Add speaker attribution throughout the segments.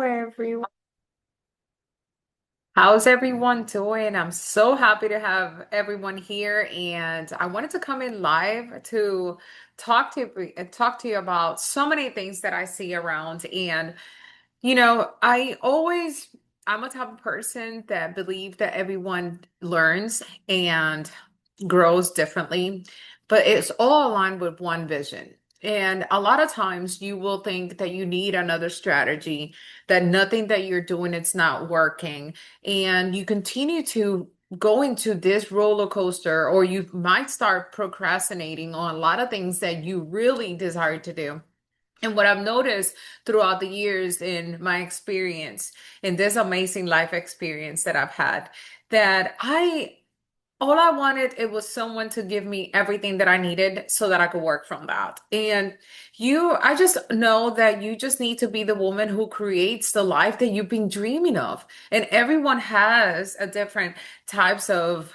Speaker 1: everyone. How's everyone doing? I'm so happy to have everyone here, and I wanted to come in live to talk to you about so many things that I see around. And I'm a type of person that believe that everyone learns and grows differently, but it's all aligned with one vision. And a lot of times you will think that you need another strategy, that nothing that you're doing it's not working, and you continue to go into this roller coaster, or you might start procrastinating on a lot of things that you really desire to do. And what I've noticed throughout the years in my experience, in this amazing life experience that I've had, that all I wanted, it was someone to give me everything that I needed so that I could work from that. And I just know that you just need to be the woman who creates the life that you've been dreaming of. And everyone has a different types of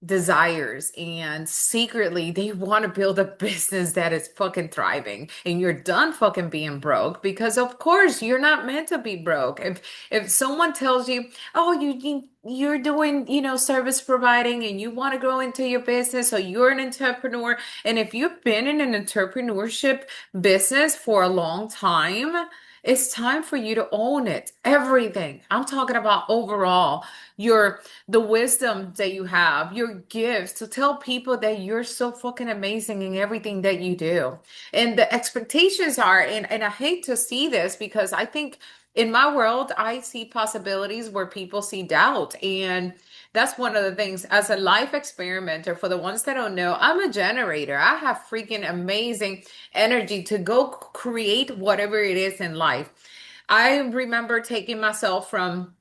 Speaker 1: desires, and secretly they want to build a business that is fucking thriving, and you're done fucking being broke, because of course you're not meant to be broke. If someone tells you, oh, you're doing, service providing, and you want to go into your business, so you're an entrepreneur, and if you've been in an entrepreneurship business for a long time, it's time for you to own it. Everything. I'm talking about overall, your the wisdom that you have, your gifts, to tell people that you're so fucking amazing in everything that you do. And the expectations are, and I hate to see this, because I think in my world, I see possibilities where people see doubt. And that's one of the things, as a life experimenter, for the ones that don't know, I'm a generator. I have freaking amazing energy to go create whatever it is in life. I remember taking myself from,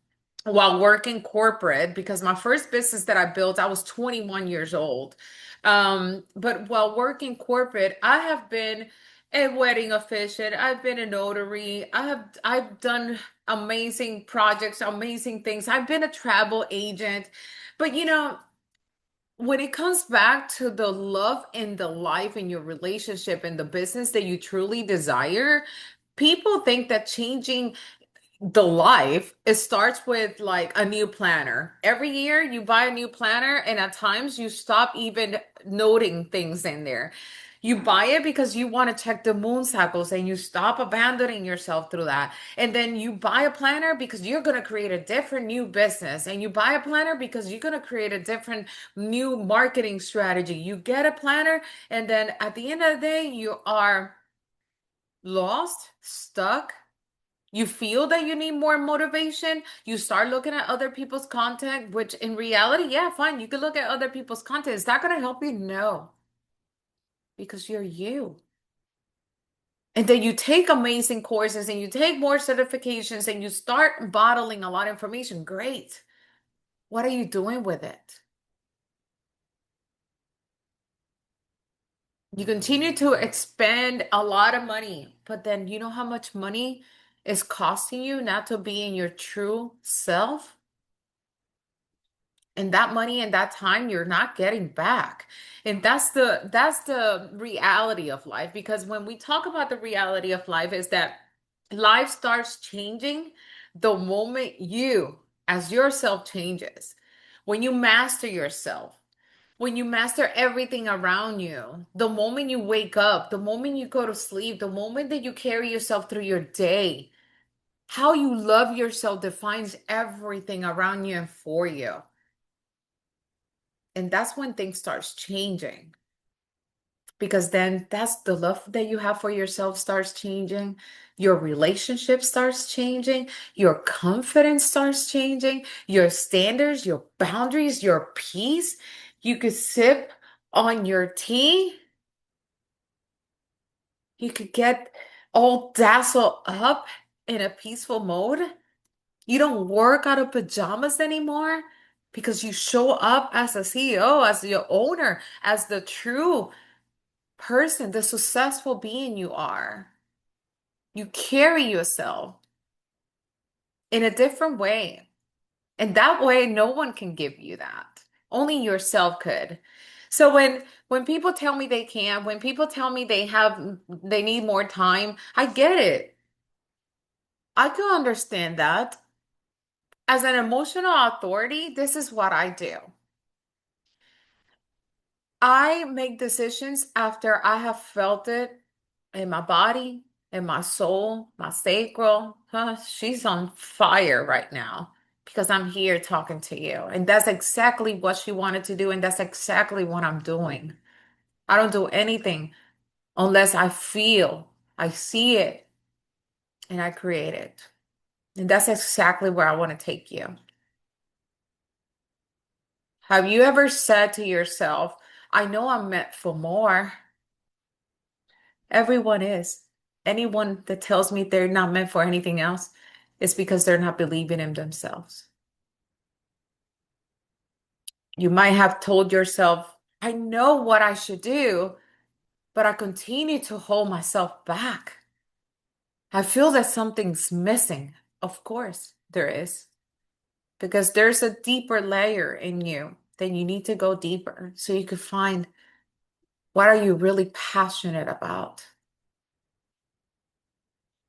Speaker 1: while working corporate, because my first business that I built, I was 21 years old. But while working corporate, I have been a wedding officiant, I've been a notary, I've done amazing projects, amazing things. I've been a travel agent. But when it comes back to the love and the life and your relationship and the business that you truly desire, people think that changing the life, it starts with like a new planner. Every year you buy a new planner, and at times you stop even noting things in there. You buy it because you want to check the moon cycles, and you stop abandoning yourself through that. And then you buy a planner because you're going to create a different new business, and you buy a planner because you're going to create a different new marketing strategy. You get a planner, and then at the end of the day you are lost, stuck. You feel that you need more motivation. You start looking at other people's content, which in reality, yeah, fine. You can look at other people's content. Is that going to help you? No, because you're you. And then you take amazing courses, and you take more certifications, and you start bottling a lot of information. Great. What are you doing with it? You continue to expend a lot of money, but then you know how much money is costing you not to be in your true self? And that money and that time you're not getting back. And that's the reality of life, because when we talk about the reality of life, is that life starts changing the moment you, as yourself, changes. When you master yourself, when you master everything around you, the moment you wake up, the moment you go to sleep, the moment that you carry yourself through your day, how you love yourself defines everything around you and for you. And that's when things starts changing, because then that's the love that you have for yourself starts changing. Your relationship starts changing. Your confidence starts changing. Your standards, your boundaries, your peace. You could sip on your tea. You could get all dazzled up in a peaceful mode. You don't work out of pajamas anymore, because you show up as a CEO, as your owner, as the true person, the successful being you are. You carry yourself in a different way. And that way, no one can give you that. Only yourself could. So when people tell me they can't, when people tell me they need more time, I get it. I can understand that. As an emotional authority, this is what I do. I make decisions after I have felt it in my body, in my soul, my sacral. Huh, she's on fire right now because I'm here talking to you. And that's exactly what she wanted to do. And that's exactly what I'm doing. I don't do anything unless I feel, I see it, and I create it. And that's exactly where I want to take you. Have you ever said to yourself, I know I'm meant for more? Everyone is. Anyone that tells me they're not meant for anything else is because they're not believing in themselves. You might have told yourself, I know what I should do, but I continue to hold myself back. I feel that something's missing. Of course, there is, because there's a deeper layer in you. Then you need to go deeper so you could find what are you really passionate about.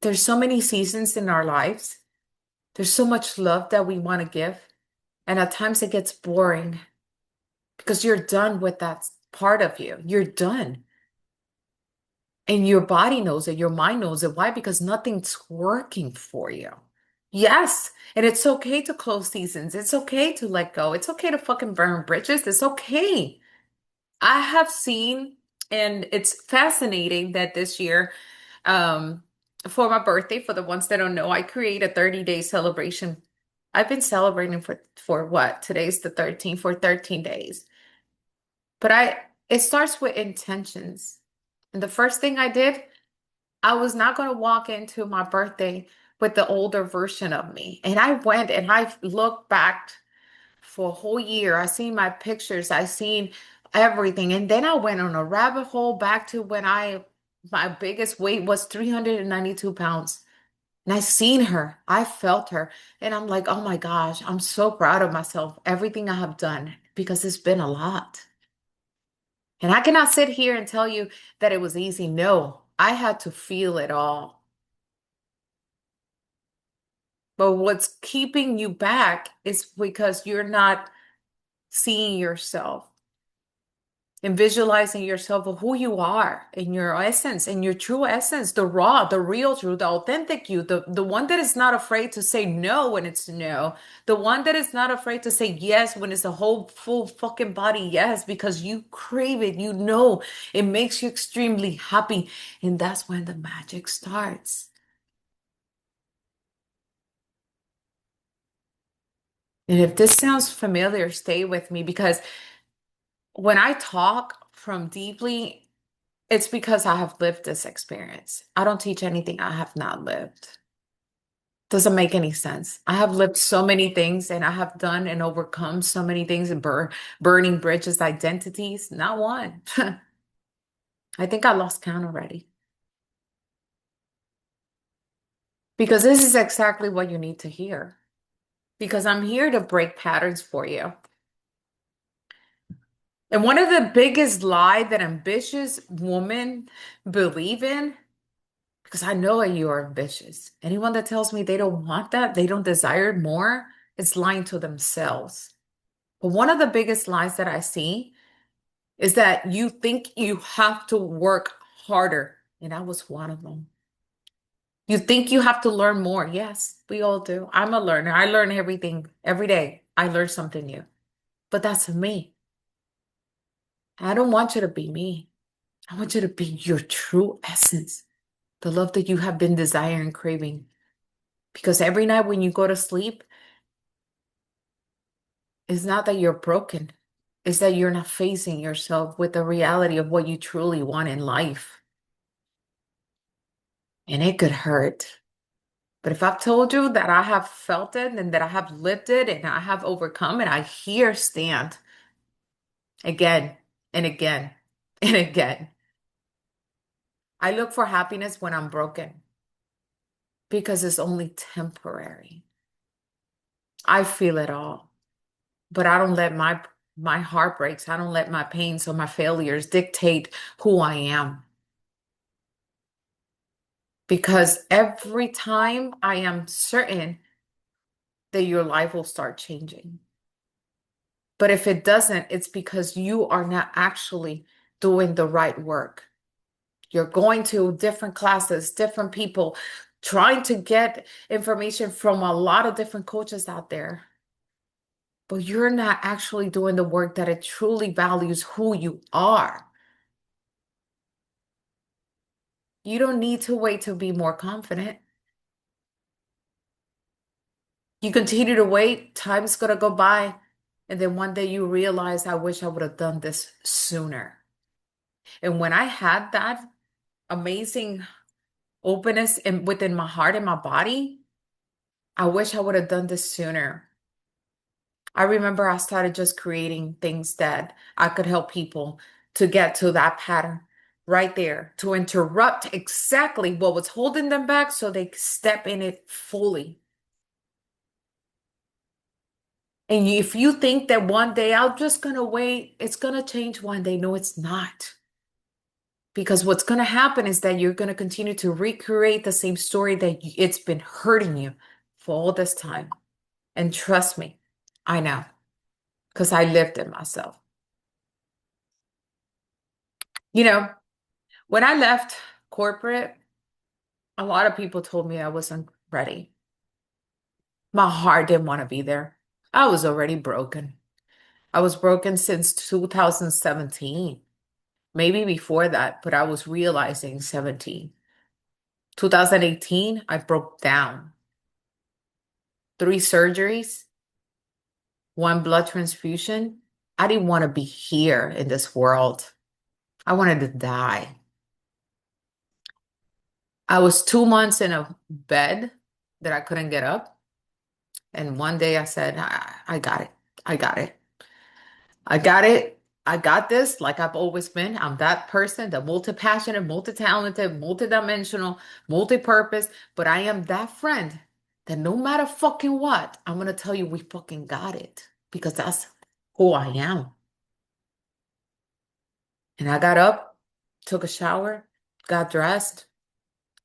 Speaker 1: There's so many seasons in our lives. There's so much love that we want to give. And at times it gets boring because you're done with that part of you. You're done. And your body knows it, your mind knows it. Why? Because nothing's working for you. Yes. And it's okay to close seasons. It's okay to let go. It's okay to fucking burn bridges. It's okay. I have seen, and it's fascinating that this year, um, for my birthday, for the ones that don't know, I create a 30-day celebration. I've been celebrating for what? Today's the 13th, for 13 days. But it starts with intentions. And the first thing I did, I was not going to walk into my birthday with the older version of me. And I went and I looked back for a whole year. I seen my pictures, I seen everything. And then I went on a rabbit hole back to when my biggest weight was 392 pounds. And I seen her, I felt her, and I'm like, oh my gosh, I'm so proud of myself, everything I have done, because it's been a lot. And I cannot sit here and tell you that it was easy. No, I had to feel it all. But what's keeping you back is because you're not seeing yourself and visualizing yourself of who you are in your essence, in your true essence, the raw, the real truth, the authentic you, the one that is not afraid to say no when it's no, the one that is not afraid to say yes when it's a whole full fucking body yes, because you crave it, you know, it makes you extremely happy. And that's when the magic starts. And if this sounds familiar, stay with me because when I talk from deeply, it's because I have lived this experience. I don't teach anything I have not lived. Doesn't make any sense. I have lived so many things and I have done and overcome so many things and burning bridges, identities, not one. I think I lost count already. Because this is exactly what you need to hear. Because I'm here to break patterns for you. And one of the biggest lie that ambitious women believe in, because I know that you are ambitious. Anyone that tells me they don't want that, they don't desire more, is lying to themselves. But one of the biggest lies that I see is that you think you have to work harder. And that was one of them. You think you have to learn more. Yes, we all do. I'm a learner. I learn everything every day. I learn something new. But that's me. I don't want you to be me. I want you to be your true essence, the love that you have been desiring, craving. Because every night when you go to sleep, it's not that you're broken, it's that you're not facing yourself with the reality of what you truly want in life. And it could hurt. But if I've told you that I have felt it and that I have lived it and I have overcome it, I here stand again and again and again. I look for happiness when I'm broken because it's only temporary. I feel it all, but I don't let my heartbreaks, I don't let my pains or my failures dictate who I am. because every time I am certain that your life will start changing. But if it doesn't, it's because you are not actually doing the right work. You're going to different classes, different people, trying to get information from a lot of different coaches out there. But you're not actually doing the work that it truly values who you are. You don't need to wait to be more confident. You continue to wait, time's gonna go by, and then one day you realize, I wish I would have done this sooner. And when I had that amazing openness within my heart and my body, I wish I would have done this sooner. I remember I started just creating things that I could help people to get to that pattern right there, to interrupt exactly what was holding them back so they could step in it fully. And if you think that one day I'm just going to wait, it's going to change one day. No, it's not. Because what's going to happen is that you're going to continue to recreate the same story that it's been hurting you for all this time. And trust me, I know, because I lived it myself. You know, when I left corporate, a lot of people told me I wasn't ready. My heart didn't want to be there. I was already broken. I was broken since 2017. Maybe before that, but I was realizing 17. 2018, I broke down. 3 surgeries, 1 blood transfusion. I didn't want to be here in this world. I wanted to die. I was 2 months in a bed that I couldn't get up. And one day I said, I got it. I got it. I got it. I got this like I've always been. I'm that person, the multi-passionate, multi-talented, multi-dimensional, multi-purpose. But I am that friend that no matter fucking what, I'm going to tell you we fucking got it because that's who I am. And I got up, took a shower, got dressed,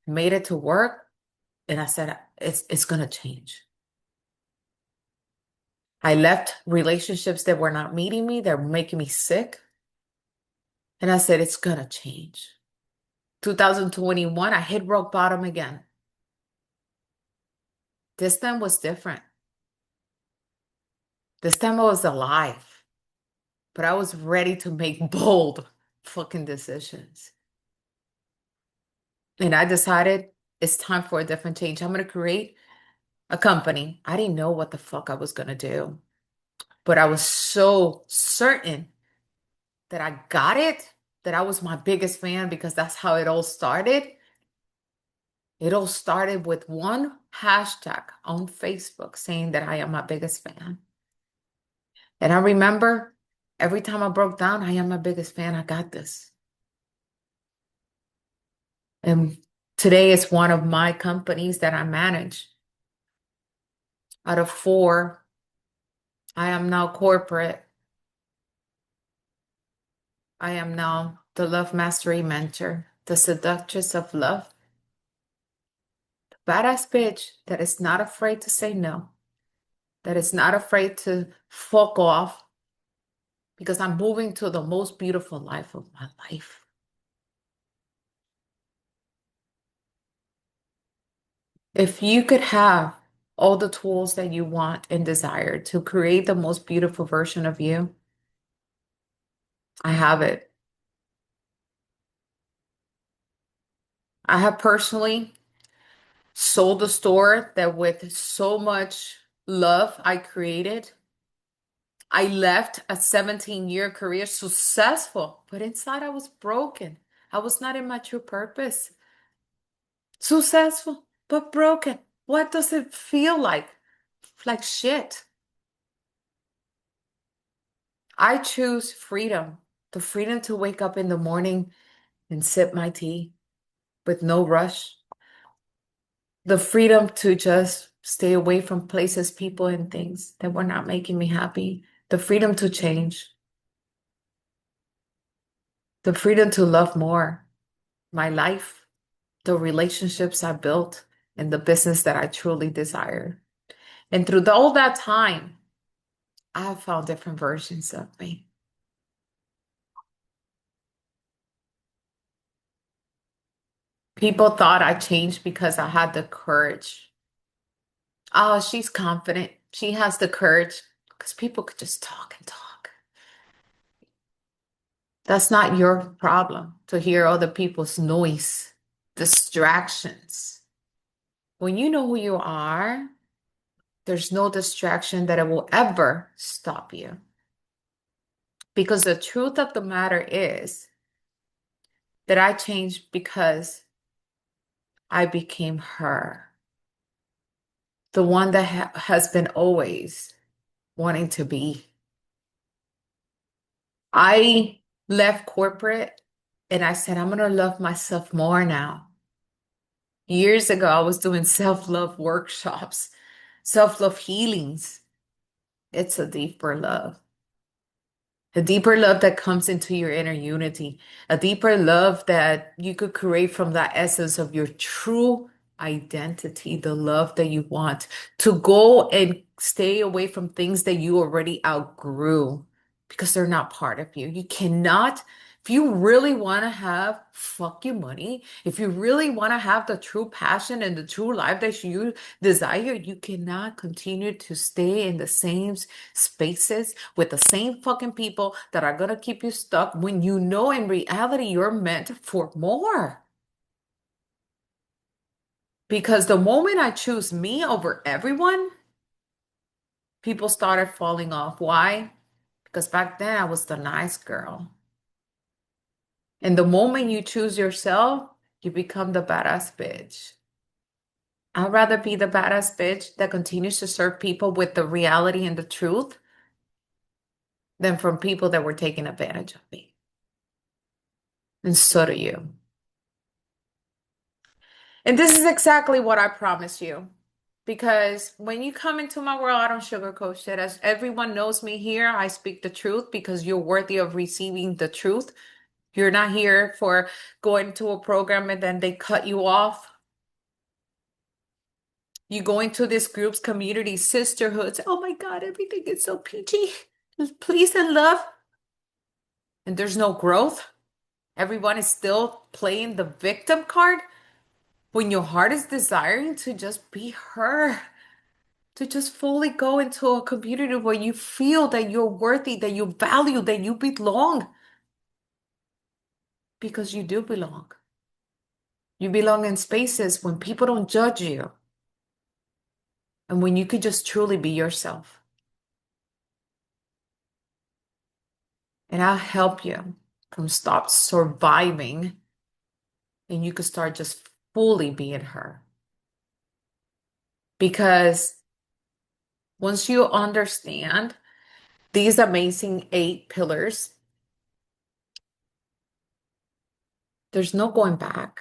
Speaker 1: made it to work, and I said, it's going to change. I left relationships that were not meeting me, that were making me sick. And I said, it's going to change. 2021, I hit rock bottom again. This time was different. This time I was alive, but I was ready to make bold fucking decisions. And I decided it's time for a different change. I'm going to create a company. I didn't know what the fuck I was going to do, but I was so certain that I got it, that I was my biggest fan because that's how it all started. It all started with one hashtag on Facebook saying that I am my biggest fan. And I remember every time I broke down, I am my biggest fan. I got this. And today is one of my companies that I manage. Out of 4, I am now corporate. I am now the Love Mastery Mentor, the seductress of love, the badass bitch that is not afraid to say no, that is not afraid to fuck off because I'm moving to the most beautiful life of my life. If you could have all the tools that you want and desire to create the most beautiful version of you, I have it. I have personally sold a store that with so much love I created. I left a 17-year career successful, but inside I was broken. I was not in my true purpose. Successful, but broken. What does it feel like? Like shit. I choose freedom, the freedom to wake up in the morning and sip my tea with no rush, the freedom to just stay away from places, people, and things that were not making me happy, the freedom to change, the freedom to love more my life, the relationships I built, and the business that I truly desire. And through all that time, I have found different versions of me. People thought I changed because I had the courage. Oh, she's confident. She has the courage because people could just talk and talk. That's not your problem to hear other people's noise, distractions. When you know who you are, there's no distraction that it will ever stop you. Because the truth of the matter is that I changed because I became her, the one that has been always wanting to be. I left corporate and I said, I'm going to love myself more now. Years ago, I was doing self-love workshops, self-love healings. It's a deeper love. A deeper love that comes into your inner unity, a deeper love that you could create from that essence of your true identity, the love that you want to go and stay away from things that you already outgrew because they're not part of you. You cannot, if you really want to have fuck you money, if you really want to have the true passion and the true life that you desire, you cannot continue to stay in the same spaces with the same fucking people that are gonna keep you stuck when you know in reality you're meant for more. Because the moment I choose me over everyone, people started falling off. Why? Because back then I was the nice girl. And the moment you choose yourself, you become the badass bitch. I'd rather be the badass bitch that continues to serve people with the reality and the truth than from people that were taking advantage of me. And so do you. And this is exactly what I promise you. Because when you come into my world, I don't sugarcoat shit. As everyone knows me here, I speak the truth because you're worthy of receiving the truth. You're not here for going to a program and then they cut you off. You go into this group's community, sisterhoods. Oh my God, everything is so peachy. Peace and love. And there's no growth. Everyone is still playing the victim card when your heart is desiring to just be her, to just fully go into a community where you feel that you're worthy, that you value, that you belong, because you do belong. You belong in spaces when people don't judge you and when you could just truly be yourself. And I'll help you from stop surviving and you could start just fully being her. Because once you understand these amazing 8 pillars, there's no going back.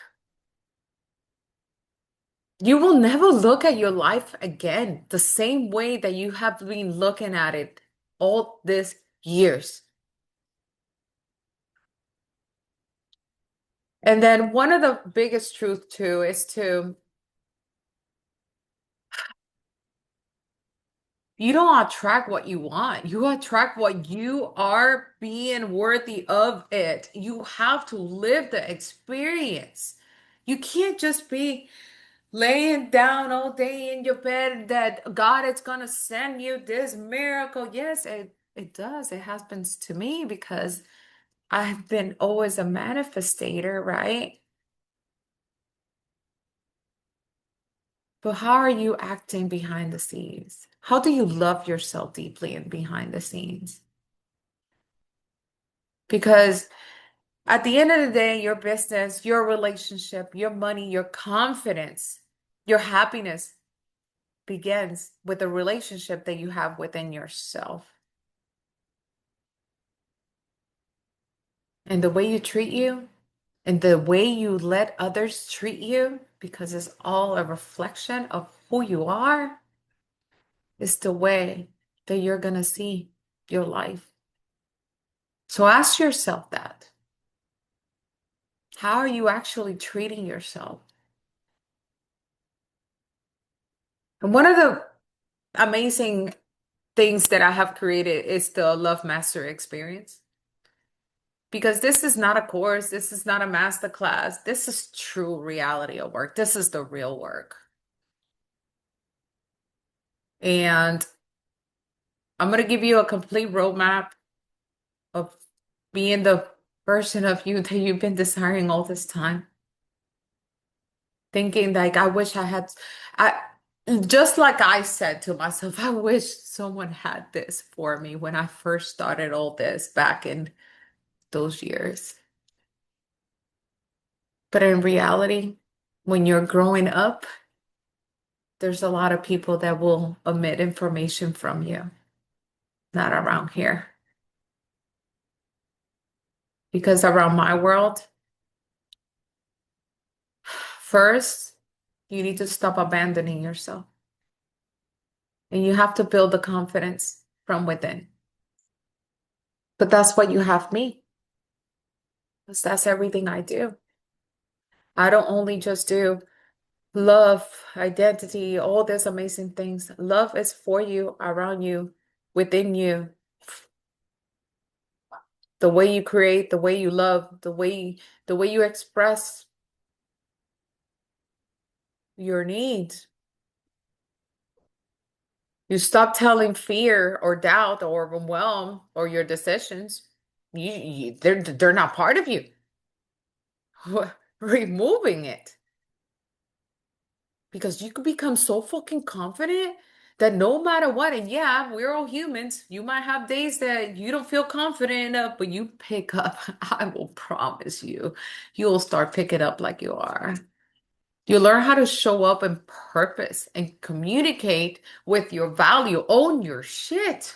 Speaker 1: You will never look at your life again the same way that you have been looking at it all these years. And then one of the biggest truth too is to you don't attract what you want. You attract what you are being worthy of it. You have to live the experience. You can't just be laying down all day in your bed that God is gonna send you this miracle. Yes, it does. It happens to me because I've been always a manifestator, right? But how are you acting behind the scenes? How do you love yourself deeply and behind the scenes? Because at the end of the day, your business, your relationship, your money, your confidence, your happiness begins with the relationship that you have within yourself. And the way you treat you and the way you let others treat you, because it's all a reflection of who you are, is the way that you're going to see your life. So ask yourself that. How are you actually treating yourself? And one of the amazing things that I have created is the Love Mastery experience. Because this is not a course, this is not a master class. This is true reality of work. This is the real work. And I'm going to give you a complete roadmap of being the version of you that you've been desiring all this time. Thinking like, I wish I had, I just like I said to myself, I wish someone had this for me when I first started all this back in those years. But in reality, when you're growing up, there's a lot of people that will omit information from you, not around here. Because around my world, first, you need to stop abandoning yourself. And you have to build the confidence from within. But that's what you have me, because that's everything I do. I don't only just do love, identity, all these amazing things. Love is for you, around you, within you. The way you create, the way you love, the way you express your needs. You stop telling fear or doubt or overwhelm or your decisions. They're not part of you. Removing it. Because you can become so fucking confident that no matter what, and yeah, we're all humans. You might have days that you don't feel confident enough, but you pick up. I will promise you, you'll start picking up like you are. You learn how to show up in purpose and communicate with your value. Own your shit.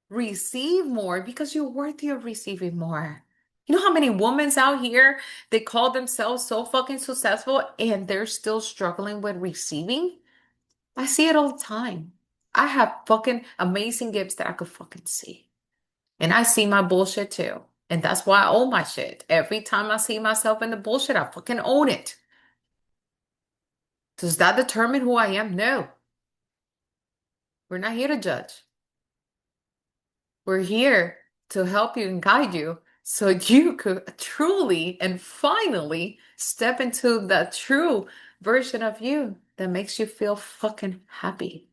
Speaker 1: Receive more because you're worthy of receiving more. You know how many women's out here, they call themselves so fucking successful and they're still struggling with receiving? I see it all the time. I have fucking amazing gifts that I could fucking see. And I see my bullshit too. And that's why I own my shit. Every time I see myself in the bullshit, I fucking own it. Does that determine who I am? No. We're not here to judge. We're here to help you and guide you so you could truly and finally step into the true version of you that makes you feel fucking happy.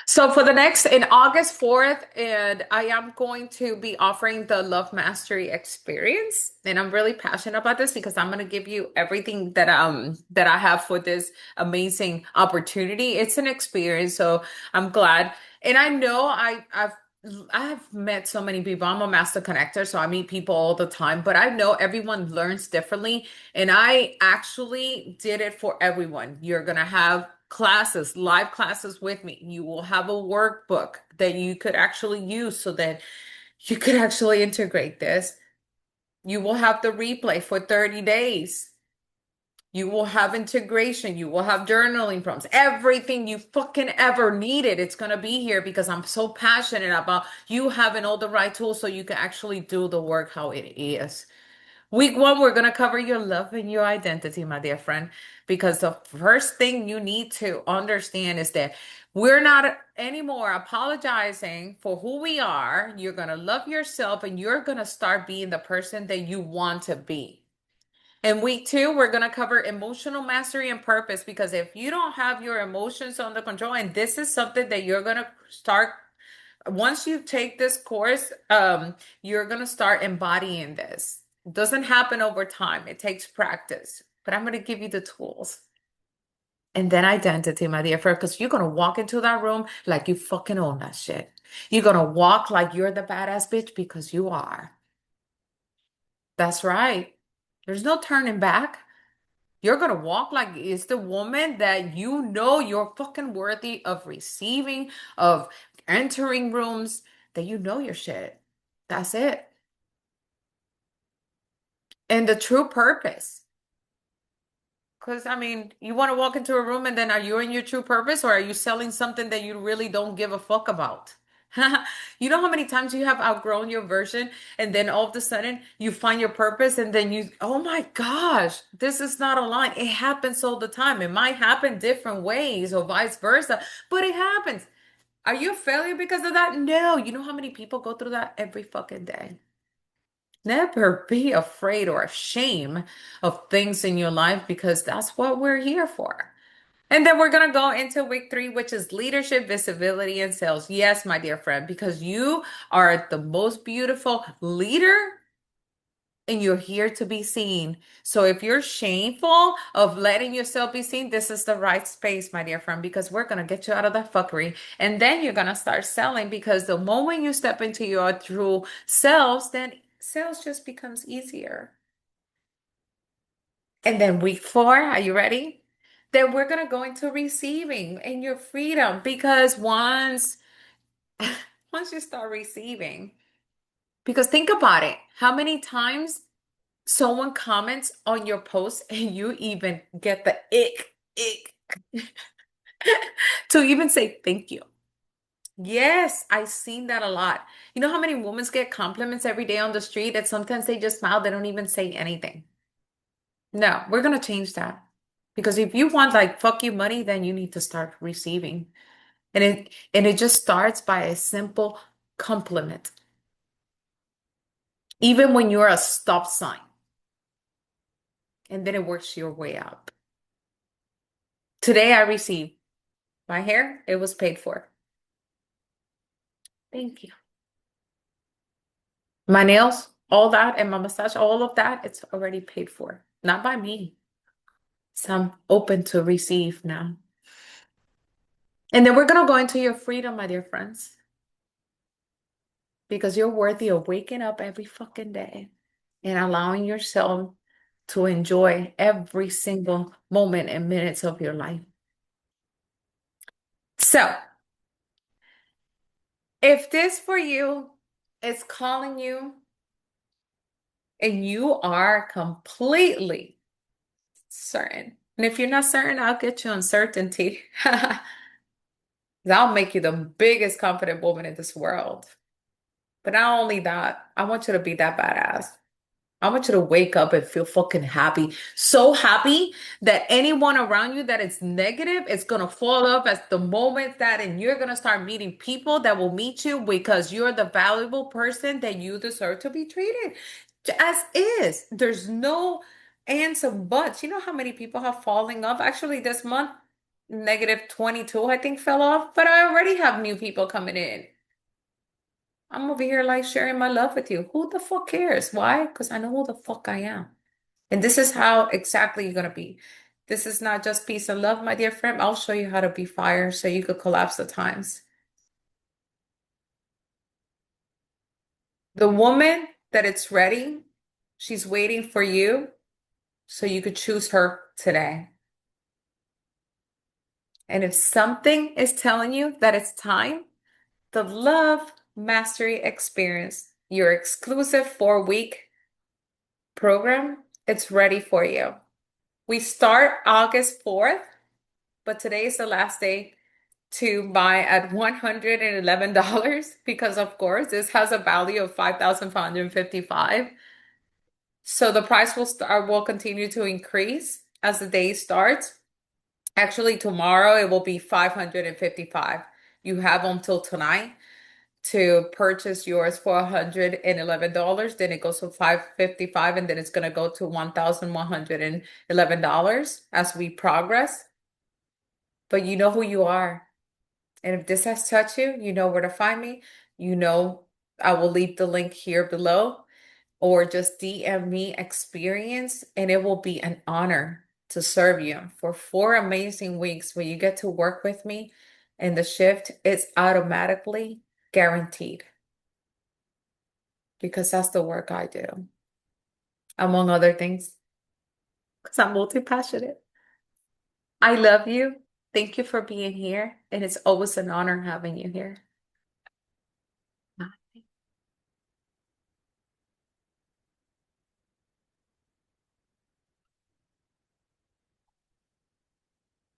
Speaker 1: So for the next in August 4th, and I am going to be offering the Love Mastery experience. And I'm really passionate about this because I'm going to give you everything that I have for this amazing opportunity. It's an experience, so I'm glad. And I know I have met so many people. I'm a master connector, so I meet people all the time, but I know everyone learns differently. And I actually did it for everyone. You're going to have classes, live classes with me. You will have a workbook that you could actually use so that you could actually integrate this. You will have the replay for 30 days. You will have integration. You will have journaling prompts. Everything you fucking ever needed, it's going to be here because I'm so passionate about you having all the right tools so you can actually do the work how it is. Week one, we're going to cover your love and your identity, my dear friend, because the first thing you need to understand is that we're not anymore apologizing for who we are. You're going to love yourself and you're going to start being the person that you want to be. In week two, we're going to cover emotional mastery and purpose because if you don't have your emotions under control, and this is something that you're going to start once you take this course, you're going to start embodying this. It doesn't happen over time, it takes practice, but I'm going to give you the tools. And then identity, my dear friend, because you're going to walk into that room like you fucking own that shit. You're going to walk like you're the badass bitch because you are. That's right. There's no turning back. You're gonna walk like it's the woman that you know you're fucking worthy of receiving, of entering rooms that you know your shit. That's it. And the true purpose. Because, I mean, you want to walk into a room and then are you in your true purpose or are you selling something that you really don't give a fuck about? You know how many times you have outgrown your version and then all of a sudden you find your purpose and then oh my gosh, this is not aligned. It happens all the time. It might happen different ways or vice versa, but it happens. Are you a failure because of that? No. You know how many people go through that every fucking day? Never be afraid or ashamed of things in your life because that's what we're here for. And then we're going to go into week 3, which is leadership, visibility, and sales. Yes, my dear friend, because you are the most beautiful leader and you're here to be seen. So if you're shameful of letting yourself be seen, this is the right space, my dear friend, because we're going to get you out of that fuckery. And then you're going to start selling because the moment you step into your true selves, then sales just becomes easier. And then week 4, are you ready? Then we're going to go into receiving and your freedom because once you start receiving, because think about it, how many times someone comments on your post and you even get the ick to even say thank you. Yes, I've seen that a lot. You know how many women get compliments every day on the street that sometimes they just smile, they don't even say anything. No, we're gonna change that. Because if you want like fuck you money, then you need to start receiving. And it just starts by a simple compliment. Even when you're a stop sign, and then it works your way up. Today I received my hair, it was paid for. Thank you. My nails, all that, and my massage, all of that, it's already paid for. Not by me. So I'm open to receive now. And then we're gonna go into your freedom, my dear friends, because you're worthy of waking up every fucking day and allowing yourself to enjoy every single moment and minutes of your life. So, if this for you is calling you and you are completely certain, and if you're not certain, I'll get you uncertainty. I'll make you the biggest confident woman in this world. But not only that, I want you to be that badass. I want you to wake up and feel fucking happy. So happy that anyone around you that is negative is going to fall off as the moment that, and you're going to start meeting people that will meet you because you're the valuable person that you deserve to be treated as is. There's no ands and buts. You know how many people have fallen off? Actually, this month, negative 22, I think, fell off, but I already have new people coming in. I'm over here like sharing my love with you. Who the fuck cares? Why? Because I know who the fuck I am. And this is how exactly you're going to be. This is not just peace and love, my dear friend. I'll show you how to be fire so you could collapse the times. The woman that it's ready, she's waiting for you so you could choose her today. And if something is telling you that it's time, the Love Mastery Experience, your exclusive 4-week program, it's ready for you. We start August 4th, but today is the last day to buy at $111 because of course this has a value of 5,555. So the price will continue to increase as the day starts. Actually, tomorrow it will be 555. You have until tonight to purchase yours for $111. Then it goes to 555 and then it's going to go to $1,111 as we progress. But you know who you are. And if this has touched you, you know where to find me. You know, I will leave the link here below or just DM me experience, and it will be an honor to serve you for 4 amazing weeks where you get to work with me. And the shift is automatically guaranteed because that's the work I do, among other things, because I'm multi-passionate. I love you. Thank you for being here. And it's always an honor having you here.